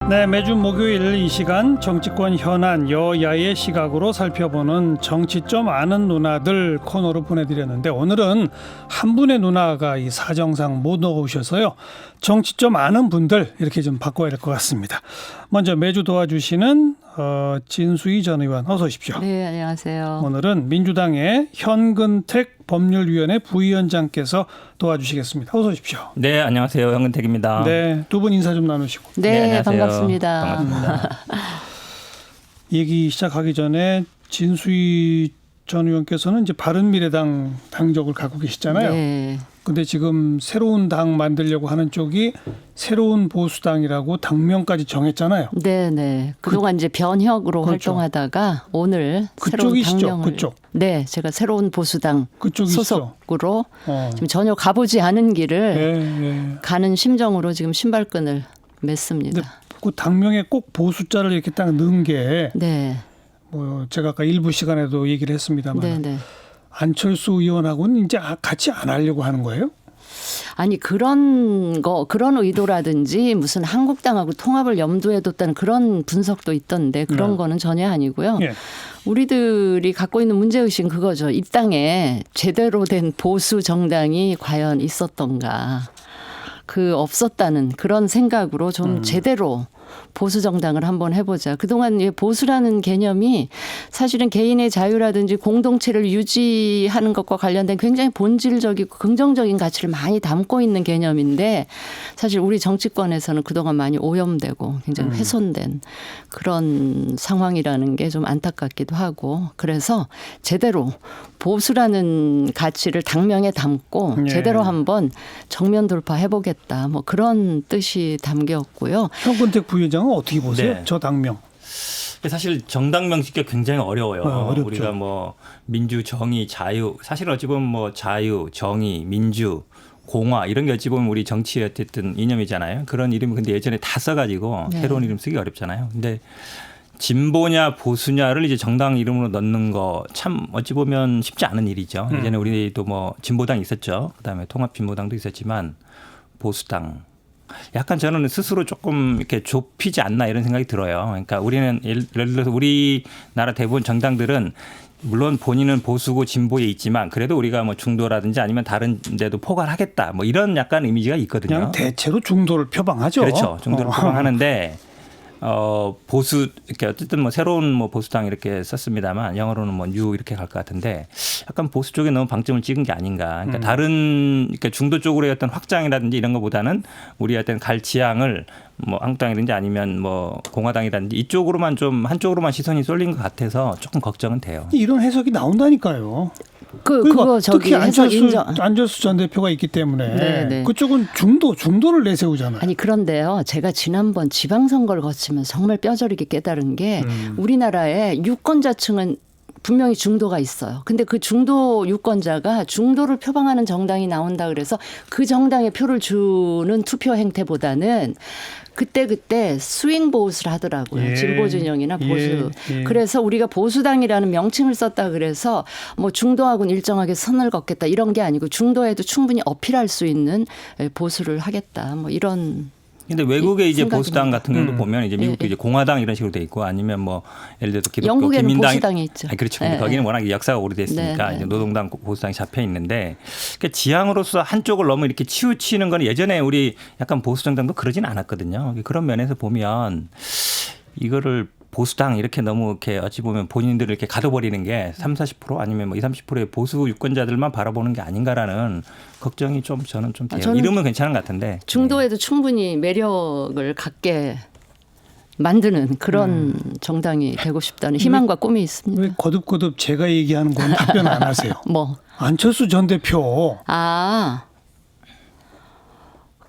네, 매주 목요일 이 시간 정치권 현안 여야의 시각으로 살펴보는 정치 좀 아는 누나들 코너로 보내드렸는데, 오늘은 한 분의 누나가 이 사정상 못 오셔서요, 정치 좀 아는 분들 이렇게 좀 바꿔야 될 것 같습니다. 먼저 매주 도와주시는 진수희 전 의원, 어서 오십시오. 네, 안녕하세요. 오늘은 민주당의 현근택 법률위원회 부위원장께서 도와주시겠습니다. 어서 오십시오. 네, 안녕하세요. 현근택입니다. 네, 두 분 인사 좀 나누시고. 네, 안녕하세요. 반갑습니다. 반갑습니다. 얘기 시작하기 전에 진수희 전 의원께서는 이제 바른미래당 당적을 갖고 계시잖아요. 네. 근데 지금 새로운 당 만들려고 하는 쪽이 새로운 보수당이라고 당명까지 정했잖아요. 네, 네. 그동안 이제 변혁으로 그렇죠. 활동하다가 오늘 새로운 그쪽이시죠? 당명을 그쪽. 네, 제가 새로운 보수당 그쪽이시죠? 소속으로 어. 지금 전혀 가보지 않은 길을 예. 가는 심정으로 지금 신발끈을 맸습니다. 근데 그 당명에 꼭 보수자를 이렇게 딱 넣은 게 네. 뭐 제가 아까 일부 시간에도 얘기를 했습니다만, 네, 네. 안철수 의원하고는 이제 같이 안 하려고 하는 거예요? 아니 그런 의도라든지 무슨 한국당하고 통합을 염두에 뒀다는 그런 분석도 있던데 그런 네. 거는 전혀 아니고요. 예. 우리들이 갖고 있는 문제의식은 그거죠. 이 땅에 제대로 된 보수 정당이 과연 있었던가. 없었다는 그런 생각으로 좀 제대로 보수 정당을 한번 해보자. 그동안 보수라는 개념이 사실은 개인의 자유라든지 공동체를 유지하는 것과 관련된 굉장히 본질적이고 긍정적인 가치를 많이 담고 있는 개념인데, 사실 우리 정치권에서는 그동안 많이 오염되고 굉장히 훼손된 그런 상황이라는 게 좀 안타깝기도 하고, 그래서 제대로 보수라는 가치를 당명에 담고 예. 제대로 한번 정면 돌파해보겠다. 뭐 그런 뜻이 담겼고요. 현근택 부위원장은 어떻게 보세요? 네. 저 당명. 사실 정당명 짓기가 굉장히 어려워요. 어렵죠. 우리가 뭐 민주, 정의, 자유, 사실 어찌 보면 뭐 자유, 정의, 민주, 공화 이런 게 어찌 보면 우리 정치의 어쨌든 이념이잖아요. 그런 이름을 근데 예전에 다 써가지고 네. 새로운 이름 쓰기 어렵잖아요. 근데 진보냐 보수냐를 이제 정당 이름으로 넣는 거 참 어찌 보면 쉽지 않은 일이죠. 예전에 우리도 뭐 진보당 있었죠. 그다음에 통합진보당도 있었지만 보수당. 약간 저는 스스로 조금 이렇게 좁히지 않나 이런 생각이 들어요. 그러니까 우리는 예를 들어서 우리나라 대부분 정당들은 물론 본인은 보수고 진보에 있지만 그래도 우리가 뭐 중도라든지 아니면 다른 데도 포괄하겠다 뭐 이런 약간 이미지가 있거든요. 그냥 대체로 중도를 표방하죠. 그렇죠. 중도를 포괄하는데 보수 이렇게 어쨌든 뭐 새로운 뭐 보수당 이렇게 썼습니다만 영어로는 뭐 뉴 이렇게 갈 것 같은데 약간 보수 쪽에 너무 방점을 찍은 게 아닌가. 그러니까 다른 그러니까 중도 쪽으로의 어떤 확장이라든지 이런 것보다는 우리 어떤 갈 지향을 뭐 한국당이든지 아니면 뭐 공화당이라든지 이쪽으로만 좀 한쪽으로만 시선이 쏠린 것 같아서 조금 걱정은 돼요. 이런 해석이 나온다니까요. 그거 저기 특히 해석 인정. 안철수 전 대표가 있기 때문에 네네. 그쪽은 중도를 내세우잖아요. 아니 그런데요, 제가 지난번 지방선거를 거치면서 정말 뼈저리게 깨달은 게 우리나라의 유권자층은 분명히 중도가 있어요. 근데 그 중도 유권자가 중도를 표방하는 정당이 나온다 그래서 그 정당에 표를 주는 투표 행태보다는 그때 스윙 보수를 하더라고요. 예. 진보 진영이나 보수. 예. 그래서 우리가 보수당이라는 명칭을 썼다 그래서 뭐 중도하고는 일정하게 선을 긋겠다 이런 게 아니고 중도에도 충분히 어필할 수 있는 보수를 하겠다. 뭐 이런. 근데 외국의 이제 생각입니다. 보수당 같은 경우도 보면 이제 미국도 예. 이제 공화당 이런 식으로 돼 있고 아니면 뭐 예를 들어서 기독교 영국에는 기민당 보수당이 있죠. 아니, 그렇죠. 근데 예. 거기는 워낙 역사가 오래됐으니까 네, 이제 네. 노동당 보수당이 잡혀 있는데 그러니까 지향으로서 한쪽을 너무 이렇게 치우치는 건 예전에 우리 약간 보수 정당도 그러진 않았거든요. 그런 면에서 보면 이거를 보수당 이렇게 너무 이렇게 어찌 보면 본인들을 이렇게 가둬버리는 게 30-40% 아니면 뭐 20-30%의 보수 유권자들만 바라보는 게 아닌가라는 걱정이 좀 저는 좀 돼요. 저는 이름은 괜찮은 것 같은데. 중도에도 충분히 매력을 갖게 만드는 그런 정당이 되고 싶다는 희망과 꿈이 있습니다. 왜 거듭거듭 제가 얘기하는 건 답변 안 하세요? 뭐. 안철수 전 대표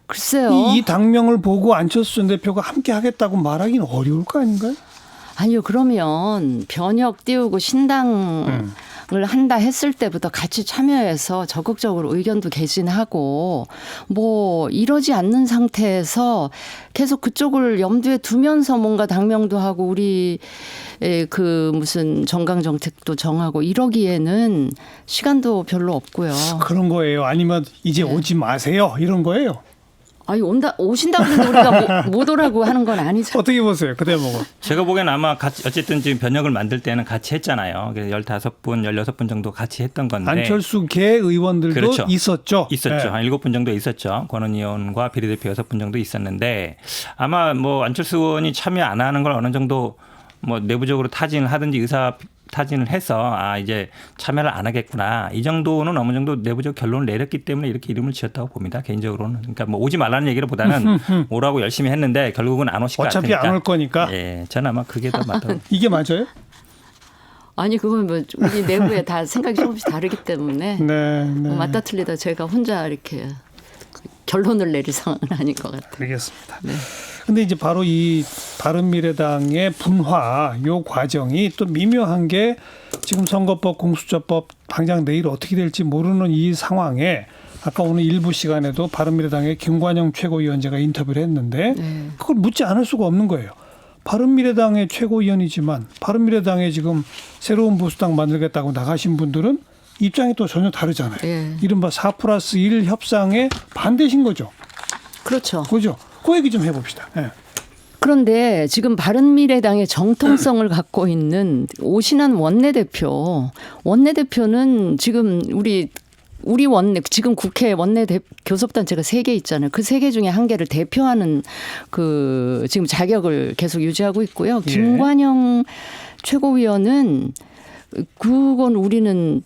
글쎄요. 이 당명을 보고 안철수 전 대표가 함께 하겠다고 말하기는 어려울 거 아닌가요? 아니요. 그러면 변혁 띄우고 신당을 한다 했을 때부터 같이 참여해서 적극적으로 의견도 개진하고 뭐 이러지 않는 상태에서 계속 그쪽을 염두에 두면서 뭔가 당명도 하고 우리 그 무슨 정강 정책도 정하고 이러기에는 시간도 별로 없고요. 그런 거예요. 아니면 이제 오지 마세요. 이런 거예요. 아니 오신다고 해서 우리가 못 오라고 하는 건 아니죠. 어떻게 보세요? 그 대목은. 제가 보기엔 아마 같이 어쨌든 지금 변혁을 만들 때는 같이 했잖아요. 그래서 15분, 16분 정도 같이 했던 건데. 안철수 계 의원들도 그렇죠. 있었죠. 있었죠. 네. 한 7분 정도 있었죠. 권은 의원과 비례대표 6분 정도 있었는데 아마 뭐 안철수 의원이 참여 안 하는 걸 어느 정도 뭐 내부적으로 타진을 하든지 의사 타진을 해서 이제 참여를 안 하겠구나. 이 정도는 어느 정도 내부적 결론을 내렸기 때문에 이렇게 이름을 지었다고 봅니다. 개인적으로는. 그러니까 뭐 오지 말라는 얘기를 보다는 오라고 열심히 했는데 결국은 안 오실 것 같으니까. 어차피 안 올 거니까. 예, 저는 아마 그게 더 맞다고. 이게 맞아요? 아니 그건 뭐 우리 내부에 다 생각이 조금씩 다르기 때문에 네. 뭐 맞다 틀리다 제가 혼자 이렇게 결론을 내릴 상황은 아닌 것 같아요. 알겠습니다. 네. 근데 이제 바로 이 바른미래당의 분화 요 과정이 또 미묘한 게 지금 선거법 공수처법 당장 내일 어떻게 될지 모르는 이 상황에 아까 오늘 일부 시간에도 바른미래당의 김관영 최고위원장가 인터뷰를 했는데 네. 그걸 묻지 않을 수가 없는 거예요. 바른미래당의 최고위원이지만 바른미래당에 지금 새로운 보수당 만들겠다고 나가신 분들은 입장이 또 전혀 다르잖아요. 네. 이른바 4+1 협상에 반대신 거죠. 그렇죠. 그죠? 그 얘기 좀 해봅시다. 네. 그런데 지금 바른미래당의 정통성을 갖고 있는 오신환 원내대표는 지금 우리 원내 지금 국회 원내 교섭단체가 3개 있잖아요. 그 3개 중에 1개를 대표하는 그 지금 자격을 계속 유지하고 있고요. 예. 김관영 최고위원은 그건 우리는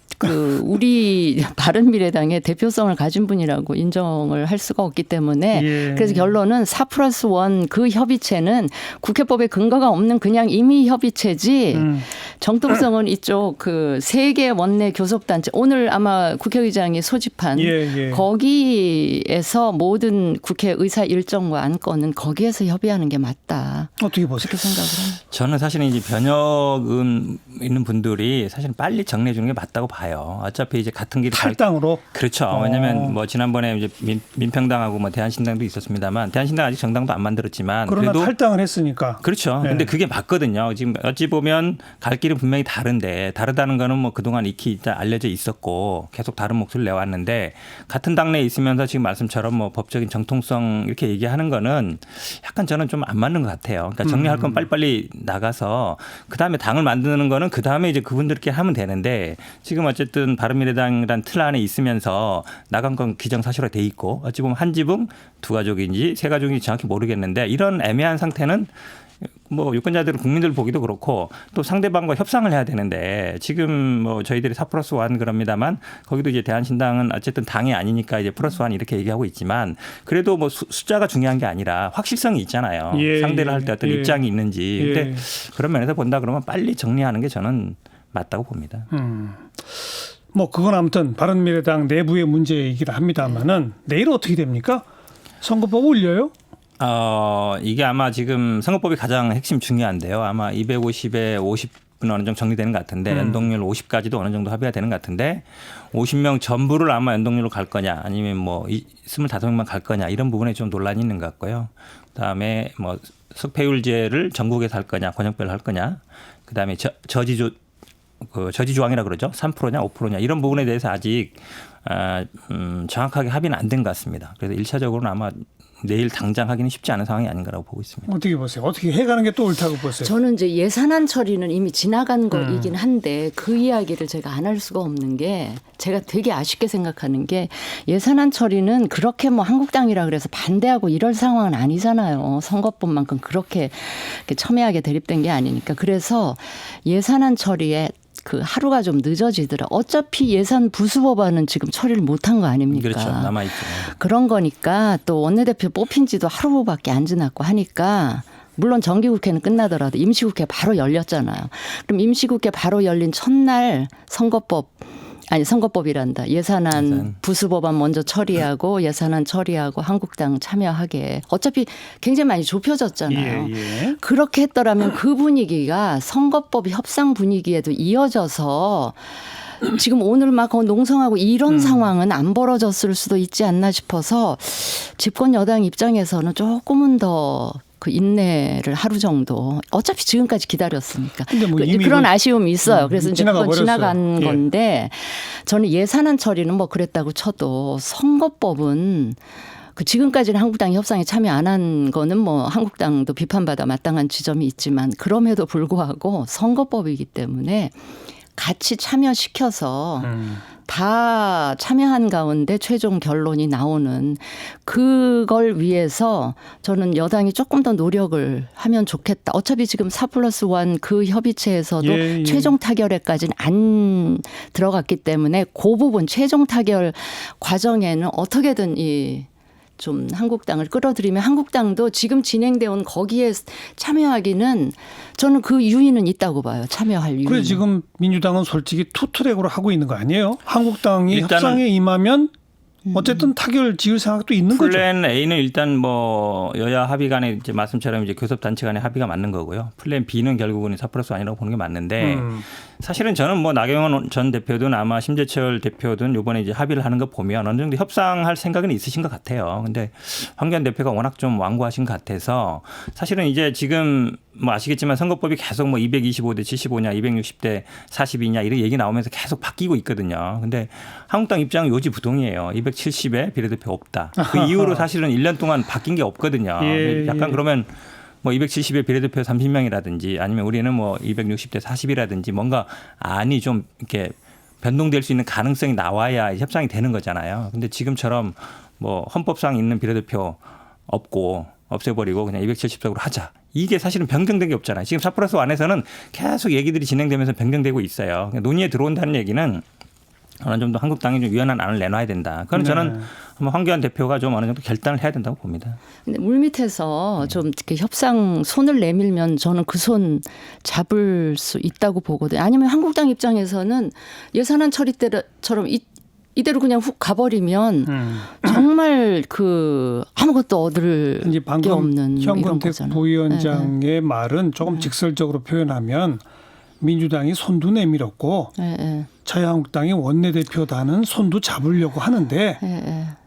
우리 바른미래당의 대표성을 가진 분이라고 인정을 할 수가 없기 때문에 예. 그래서 결론은 4+1 그 협의체는 국회법에 근거가 없는 그냥 임의 협의체지 정통성은 이쪽 그 3개 원내 교섭단체 오늘 아마 국회의장이 소집한 예. 거기에서 모든 국회 의사 일정과 안건은 거기에서 협의하는 게 맞다. 어떻게 보세요? 그렇게 생각을 합니다. 저는 사실 이제 변혁 있는 분들이 사실 빨리 정리해 주는 게 맞다고 봐요. 어차피 이제 같은 길을 탈당으로. 그렇죠. 왜냐하면 뭐 지난번에 이제 민평당하고 뭐 대한신당도 있었습니다만 대한신당 아직 정당도 안 만들었지만 그러나 그래도 탈당을 했으니까. 그렇죠. 네. 근데 그게 맞거든요. 지금 어찌 보면 갈 길은 분명히 다른데 다르다는 거는 뭐 그동안 익히 일단 알려져 있었고 계속 다른 목소리를 내왔는데 같은 당내에 있으면서 지금 말씀처럼 뭐 법적인 정통성 이렇게 얘기하는 거는 약간 저는 좀 안 맞는 것 같아요. 그러니까 정리할 건 빨리빨리 나가서 그다음에 당을 만드는 거는 그다음에 이제 그분들께 하면 되는데 지금 어쨌든 바른미래당이란 틀 안에 있으면서 나간 건 기정사실화 돼 있고 어찌 보면 한 지붕 두 가족인지 세 가족인지 정확히 모르겠는데 이런 애매한 상태는 뭐 유권자들은 국민들 보기도 그렇고 또 상대방과 협상을 해야 되는데 지금 뭐 저희들이 4+1 그럽니다만 거기도 이제 대한신당은 어쨌든 당이 아니니까 이제 +1 이렇게 얘기하고 있지만 그래도 뭐 숫자가 중요한 게 아니라 확실성이 있잖아요. 예, 상대를 할 때 어떤 예. 입장이 있는지. 예. 근데 그런 면에서 본다 그러면 빨리 정리하는 게 저는 맞다고 봅니다. 뭐 그건 아무튼 바른미래당 내부의 문제이긴 합니다만은 내일 어떻게 됩니까? 선거법 올려요? 이게 아마 지금 선거법이 가장 핵심 중요한데요. 아마 250에 50은 어느 정도 정리되는 것 같은데 연동률 50까지도 어느 정도 합의가 되는 것 같은데 50명 전부를 아마 연동률로 갈 거냐 아니면 뭐 25명만 갈 거냐 이런 부분에 좀 논란이 있는 것 같고요. 그다음에 뭐 석패율제를 전국에서 할 거냐 권역별로 할 거냐 그다음에 저지 조항이라 그러죠. 3%냐 5%냐 이런 부분에 대해서 아직 정확하게 합의는 안 된 것 같습니다. 그래서 1차적으로는 아마 내일 당장 하기는 쉽지 않은 상황이 아닌가라고 보고 있습니다. 어떻게 보세요? 어떻게 해가는 게 또 옳다고 보세요? 저는 이제 예산안 처리는 이미 지나간 거이긴 한데 그 이야기를 제가 안 할 수가 없는 게 제가 되게 아쉽게 생각하는 게 예산안 처리는 그렇게 뭐 한국당이라 그래서 반대하고 이럴 상황은 아니잖아요. 선거법만큼 그렇게 첨예하게 대립된 게 아니니까. 그래서 예산안 처리에 그 하루가 좀 늦어지더라. 어차피 예산 부수법안은 지금 처리를 못한 거 아닙니까? 그렇죠. 남아있죠. 그런 거니까 또 원내대표 뽑힌 지도 하루밖에 안 지났고 하니까 물론 정기국회는 끝나더라도 임시국회 바로 열렸잖아요. 그럼 임시국회 바로 열린 첫날 선거법이란다. 예산안 부수법안 먼저 처리하고 예산안 처리하고 한국당 참여하게. 어차피 굉장히 많이 좁혀졌잖아요. 예. 그렇게 했더라면 그 분위기가 선거법 협상 분위기에도 이어져서 지금 오늘 막 농성하고 이런 상황은 안 벌어졌을 수도 있지 않나 싶어서 집권 여당 입장에서는 조금은 더 그 인내를 하루 정도 어차피 지금까지 기다렸으니까 근데 뭐 이미 그런 아쉬움이 있어요. 그래서 이제 그건 지나간 예. 건데 저는 예산안 처리는 뭐 그랬다고 쳐도 선거법은 그 지금까지는 한국당이 협상에 참여 안 한 거는 뭐 한국당도 비판받아 마땅한 지점이 있지만 그럼에도 불구하고 선거법이기 때문에 같이 참여시켜서 다 참여한 가운데 최종 결론이 나오는 그걸 위해서 저는 여당이 조금 더 노력을 하면 좋겠다. 어차피 지금 4+1 그 협의체에서도 예, 예. 최종 타결에까지는 안 들어갔기 때문에 그 부분 최종 타결 과정에는 어떻게든 좀 한국당을 끌어들이면 한국당도 지금 진행되어 온 거기에 참여하기는 저는 그 유인은 있다고 봐요. 참여할 유인. 그래 지금 민주당은 솔직히 투트랙으로 하고 있는 거 아니에요? 한국당이 일단은- 협상에 임하면 어쨌든 타결 지을 생각도 있는 거죠. 플랜 A는 일단 뭐 여야 합의 간에 이제 말씀처럼 이제 교섭단체 간의 합의가 맞는 거고요. 플랜 B는 결국은 4+1이라고 보는 게 맞는데 사실은 저는 뭐 나경원 전 대표든 아마 심재철 대표든 이번에 이제 합의를 하는 거 보면 어느 정도 협상할 생각은 있으신 것 같아요. 근데 황교안 대표가 워낙 좀 완고하신 것 같아서 사실은 이제 지금 뭐 아시겠지만 선거법이 계속 뭐 225대 75냐 260대 42냐 이런 얘기 나오면서 계속 바뀌고 있거든요. 근데 한국당 입장은 요지부동이에요. 270에 비례대표 없다. 그 이후로 사실은 1년 동안 바뀐 게 없거든요. 예, 약간 예. 그러면 뭐 270에 비례대표 30명이라든지 아니면 우리는 뭐 260대 40이라든지 뭔가 안이 좀 이렇게 변동될 수 있는 가능성이 나와야 협상이 되는 거잖아요. 근데 지금처럼 뭐 헌법상 있는 비례대표 없고 없애버리고 그냥 270석으로 하자. 이게 사실은 변경된 게 없잖아요. 지금 4+1에서는 계속 얘기들이 진행되면서 변경되고 있어요. 논의에 들어온다는 얘기는 어느 정도 한국당이 좀 유연한 안을 내놔야 된다. 그건 저는 황교안 대표가 좀 어느 정도 결단을 해야 된다고 봅니다. 근데 물밑에서 좀 이렇게 협상 손을 내밀면 저는 그 손 잡을 수 있다고 보거든요. 아니면 한국당 입장에서는 예산안 처리 때처럼 이대로 그냥 훅 가버리면 정말 아무것도 얻을 이제 게 방금 없는 이런 현근택 거잖아요. 부위원장의 말은 조금 직설적으로 표현하면 민주당이 손도 내밀었고 자유한국당이 원내대표단은 손도 잡으려고 하는데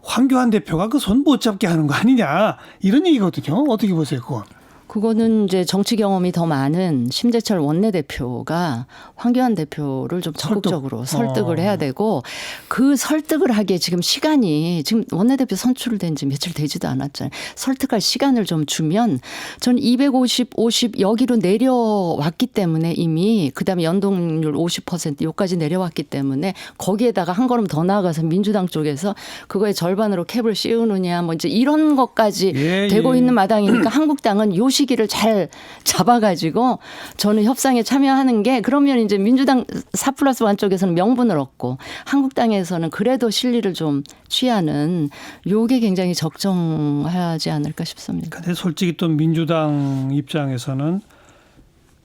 황교안 대표가 그 손 못 잡게 하는 거 아니냐 이런 얘기거든요. 어떻게 보세요 그건? 그거는 이제 정치 경험이 더 많은 심재철 원내대표가 황교안 대표를 좀 적극적으로 설득을 해야 되고 그 설득을 하기에 지금 시간이 지금 원내대표 선출된 지 며칠 되지도 않았잖아요. 설득할 시간을 좀 주면 전 250 여기로 내려왔기 때문에 이미 그다음에 연동률 50% 여기까지 내려왔기 때문에 거기에다가 한 걸음 더 나아가서 민주당 쪽에서 그거의 절반으로 캡을 씌우느냐 뭐 이제 이런 것까지 되고 있는 마당이니까 한국당은 요 시기를 잘 잡아가지고 저는 협상에 참여하는 게 그러면 이제 민주당 4+1 쪽에서는 명분을 얻고 한국당에서는 그래도 실리를 좀 취하는 요게 굉장히 적정하지 않을까 싶습니다. 근데 솔직히 또 민주당 입장에서는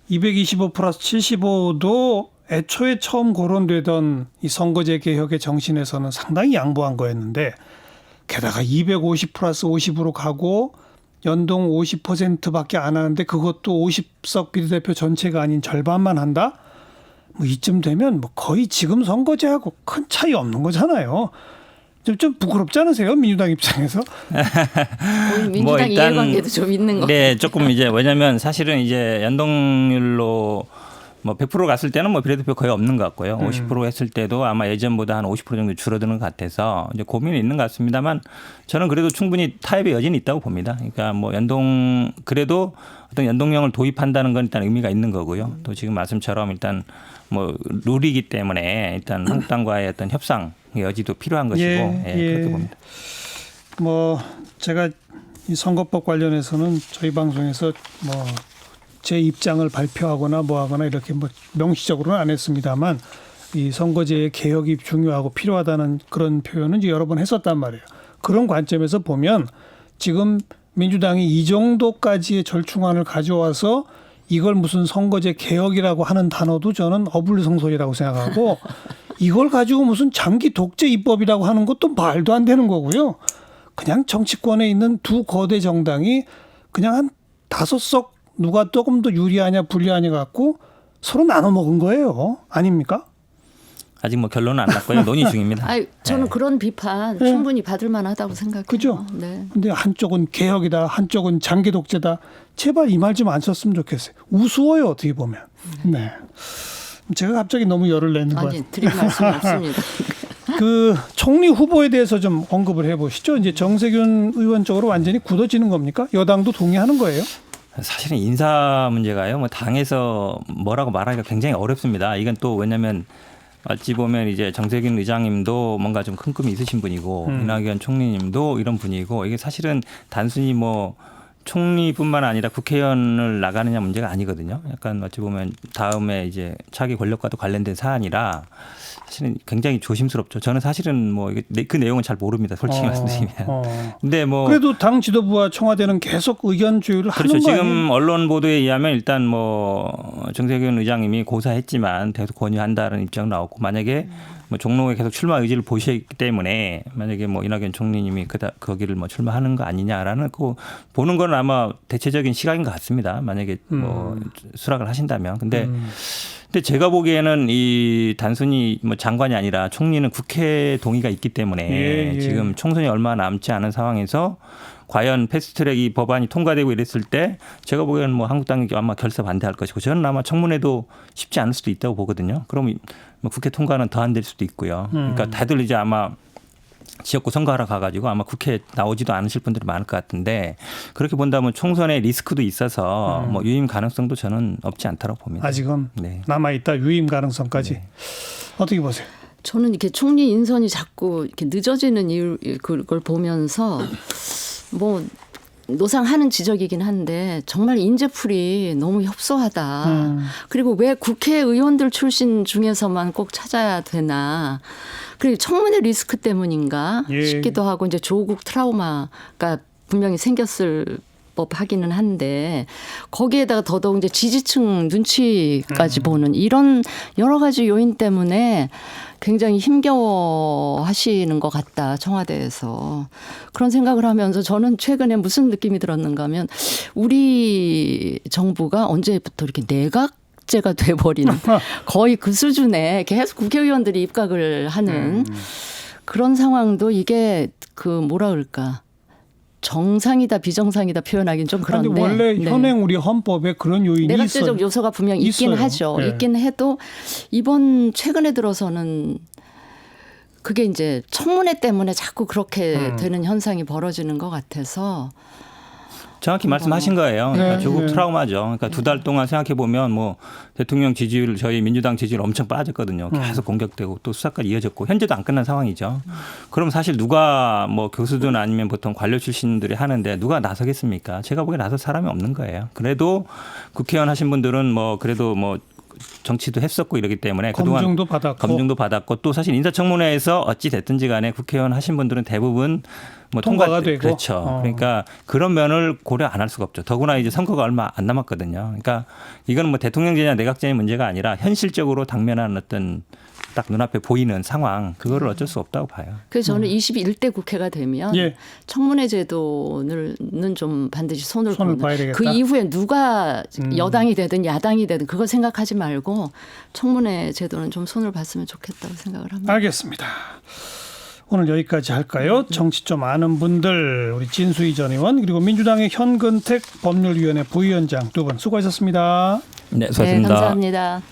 225 플러스 75도 애초에 처음 거론되던 이 선거제 개혁의 정신에서는 상당히 양보한 거였는데 게다가 250 플러스 50으로 가고 연동 50%밖에 안 하는데 그것도 50석 비례대표 전체가 아닌 절반만 한다? 뭐 이쯤 되면 뭐 거의 지금 선거제하고 큰 차이 없는 거잖아요. 좀 부끄럽지 않으세요? 민주당 입장에서? 거의 민주당 뭐 일단 이해관계도 좀 있는 거. 네, 조금 이제 왜냐하면 사실은 이제 연동률로 뭐 100% 갔을 때는 뭐 비례대표 거의 없는 것 같고요. 50% 했을 때도 아마 예전보다 한 50% 정도 줄어드는 것 같아서 이제 고민이 있는 것 같습니다만 저는 그래도 충분히 타협의 여지는 있다고 봅니다. 그러니까 뭐 그래도 어떤 연동형을 도입한다는 건 일단 의미가 있는 거고요. 또 지금 말씀처럼 일단 뭐 룰이기 때문에 일단 한국당과의 어떤 협상의 여지도 필요한 것이고 그렇게 봅니다. 뭐 제가 이 선거법 관련해서는 저희 방송에서 뭐 제 입장을 발표하거나 뭐하거나 이렇게 뭐 명시적으로는 안 했습니다만 이 선거제의 개혁이 중요하고 필요하다는 그런 표현은 이제 여러 번 했었단 말이에요. 그런 관점에서 보면 지금 민주당이 이 정도까지의 절충안을 가져와서 이걸 무슨 선거제 개혁이라고 하는 단어도 저는 어불성설이라고 생각하고 이걸 가지고 무슨 장기 독재 입법이라고 하는 것도 말도 안 되는 거고요. 그냥 정치권에 있는 두 거대 정당이 그냥 한 5석 누가 조금 더 유리하냐 불리하냐 갖고 서로 나눠 먹은 거예요. 아닙니까? 아직 뭐 결론은 안 났고요. 논의 중입니다. 저는 그런 비판 충분히 받을 만하다고 생각해요. 그죠? 네. 근데 한쪽은 개혁이다. 한쪽은 장기 독재다. 제발 이 말 좀 안 썼으면 좋겠어요. 우스워요. 어떻게 보면. 네. 제가 갑자기 너무 열을 내는 거예요. 아니 드릴 말씀 없습니다. 그 총리 후보에 대해서 좀 언급을 해보시죠. 이제 정세균 의원 쪽으로 완전히 굳어지는 겁니까? 여당도 동의하는 거예요? 사실은 인사 문제가요. 뭐 당에서 뭐라고 말하기가 굉장히 어렵습니다. 이건 또 왜냐하면 어찌 보면 이제 정세균 의장님도 뭔가 좀 큰 꿈이 있으신 분이고 이낙연 총리님도 이런 분이고 이게 사실은 단순히 뭐 총리뿐만 아니라 국회의원을 나가느냐 문제가 아니거든요. 약간 어찌 보면 다음에 이제 차기 권력과도 관련된 사안이라 사실은 굉장히 조심스럽죠. 저는 사실은 뭐 그 내용은 잘 모릅니다. 솔직히 말씀드리면. 근데 뭐 그래도 당 지도부와 청와대는 계속 의견 조율을 그렇죠. 하는 거 아니에요? 지금 언론 보도에 의하면 일단 뭐 정세균 의장님이 고사했지만 계속 권유한다는 입장 나왔고 만약에 뭐 종로에 계속 출마 의지를 보시기 때문에 만약에 뭐 이낙연 총리님이 거기를 뭐 출마하는 거 아니냐라는 그 보는 건 아마 대체적인 시각인 것 같습니다. 만약에 뭐 수락을 하신다면. 근데 제가 보기에는 이 단순히 뭐 장관이 아니라 총리는 국회 동의가 있기 때문에 지금 총선이 얼마 남지 않은 상황에서 과연 패스트트랙 이 법안이 통과되고 이랬을 때 제가 보기에는 뭐 한국당이 아마 결사 반대할 것이고 저는 아마 청문회도 쉽지 않을 수도 있다고 보거든요. 그럼 뭐 국회 통과는 더 안 될 수도 있고요. 그러니까 다들 이제 아마 지역구 선거하러 가가지고 아마 국회에 나오지도 않으실 분들이 많을 것 같은데 그렇게 본다면 총선의 리스크도 있어서 뭐 유임 가능성도 저는 없지 않다고 봅니다. 아직은 네. 남아있다 유임 가능성까지. 네. 어떻게 보세요? 저는 이렇게 총리 인선이 자꾸 이렇게 늦어지는 이유 그걸 보면서 뭐 노상하는 지적이긴 한데 정말 인재풀이 너무 협소하다. 그리고 왜 국회의원들 출신 중에서만 꼭 찾아야 되나. 그리고 청문회 리스크 때문인가 싶기도 하고 이제 조국 트라우마가 분명히 생겼을 법하기는 한데 거기에다가 더더욱 이제 지지층 눈치까지 보는 이런 여러 가지 요인 때문에 굉장히 힘겨워하시는 것 같다 청와대에서 그런 생각을 하면서 저는 최근에 무슨 느낌이 들었는가 하면 우리 정부가 언제부터 이렇게 내각제가 돼버리는 거의 그 수준에 계속 국회의원들이 입각을 하는 그런 상황도 이게 그 뭐라 그럴까 정상이다 비정상이다 표현하기는 좀 그런데 원래 현행 우리 헌법에 그런 요인이 내각제적 요소가 분명히 있긴 있어요. 하죠. 네. 있긴 해도 이번 최근에 들어서는 그게 이제 청문회 때문에 자꾸 그렇게 되는 현상이 벌어지는 것 같아서 정확히 말씀하신 거예요. 그러니까 네, 조국 네. 트라우마죠. 그러니까 두 달 동안 생각해 보면 뭐 대통령 지지율 저희 민주당 지지율 엄청 빠졌거든요. 계속 공격되고 또 수사까지 이어졌고 현재도 안 끝난 상황이죠. 그럼 사실 누가 뭐 교수든 아니면 보통 관료 출신들이 하는데 누가 나서겠습니까? 제가 보기에 나설 사람이 없는 거예요. 그래도 국회의원 하신 분들은 뭐 그래도 뭐 정치도 했었고 이러기 때문에 그동안 검증도 받았고 또 사실 인사청문회에서 어찌 됐든지 간에 국회의원 하신 분들은 대부분 뭐 통과가 되고 그렇죠. 그러니까 그런 면을 고려 안 할 수가 없죠. 더구나 이제 선거가 얼마 안 남았거든요. 그러니까 이건 뭐 대통령제냐 내각제의 문제가 아니라 현실적으로 당면한 어떤 딱 눈앞에 보이는 상황 그거를 어쩔 수 없다고 봐요. 그래서 저는 21대 국회가 되면 청문회 제도는 좀 반드시 손을 봐야 되겠다. 그 이후에 누가 여당이 되든 야당이 되든 그거 생각하지 말고 청문회 제도는 좀 손을 봤으면 좋겠다고 생각을 합니다. 알겠습니다. 오늘 여기까지 할까요? 정치 좀 아는 분들 우리 진수희 전 의원 그리고 민주당의 현근택 법률위원회 부위원장 두 분 수고하셨습니다. 네, 수고하셨습니다. 네, 감사합니다.